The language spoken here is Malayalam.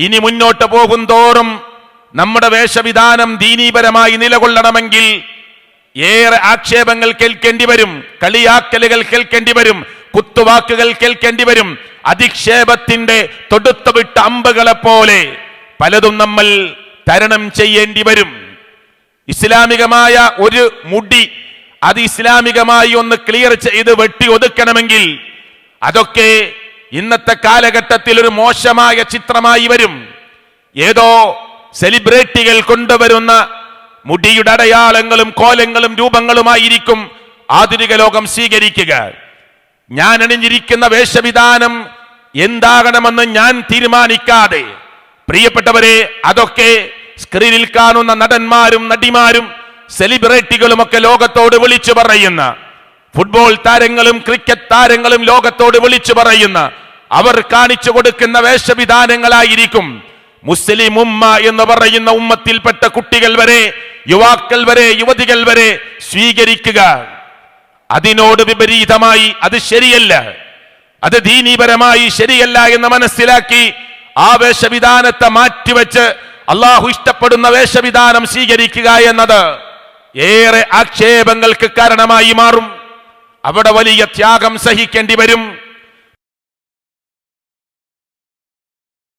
ഇനി മുന്നോട്ട് പോകും തോറും നമ്മുടെ വേഷവിധാനം ദീനീപരമായി നിലകൊള്ളണമെങ്കിൽ ഏറെ ആക്ഷേപങ്ങൾ കേൾക്കേണ്ടി വരും, കളിയാക്കലുകൾ കേൾക്കേണ്ടി വരും, കുത്തുവാക്കുകൾ കേൾക്കേണ്ടി വരും. അധിക്ഷേപത്തിന്റെ തൊടുത്തുവിട്ട അമ്പുകളെ പോലെ പലതും നമ്മൾ തരണം ചെയ്യേണ്ടി വരും. ഇസ്ലാമികമായ ഒരു മുടി അത് ഇസ്ലാമികമായി ഒന്ന് ക്ലിയർ ചെയ്ത് വെട്ടി ഒതുക്കണമെങ്കിൽ അതൊക്കെ ഇന്നത്തെ കാലഘട്ടത്തിൽ ഒരു മോശമായ ചിത്രമായി വരും. ഏതോ സെലിബ്രിറ്റികൾ കൊണ്ടുവരുന്ന മുടിയുടെ അടയാളങ്ങളും കോലങ്ങളും രൂപങ്ങളുമായിരിക്കും ആധുനിക ലോകം സ്വീകരിക്കുക. ഞാൻ അണിഞ്ഞിരിക്കുന്ന വേഷവിധാനം എന്താകണമെന്ന് ഞാൻ തീരുമാനിക്കാതെ, പ്രിയപ്പെട്ടവരെ, അതൊക്കെ സ്ക്രീനിൽ കാണുന്ന നടന്മാരും നടിമാരും സെലിബ്രിറ്റികളും ഒക്കെ ലോകത്തോട് വിളിച്ചു പറയുന്ന, ഫുട്ബോൾ താരങ്ങളും ക്രിക്കറ്റ് താരങ്ങളും ലോകത്തോട് വിളിച്ചു പറയുന്ന, അവർ കാണിച്ചു കൊടുക്കുന്ന വേഷവിധാനങ്ങളായിരിക്കും മുസ്ലിം ഉമ്മ എന്ന് പറയുന്ന ഉമ്മത്തിൽപ്പെട്ട കുട്ടികൾ വരെ, യുവാക്കൾ വരെ, യുവതികൾ വരെ സ്വീകരിക്കുക. അതിനോട് വിപരീതമായി അത് ശരിയല്ല, അത് ദീനീപരമായി ശരിയല്ല എന്ന് മനസ്സിലാക്കി ആ വേഷവിധാനത്തെ മാറ്റിവെച്ച് അള്ളാഹു ഇഷ്ടപ്പെടുന്ന വേഷവിധാനം സ്വീകരിക്കുക എന്നത് ഏറെ ആക്ഷേപങ്ങൾക്ക് കാരണമായി മാറും. അവിടെ വലിയ ത്യാഗം സഹിക്കേണ്ടി വരും.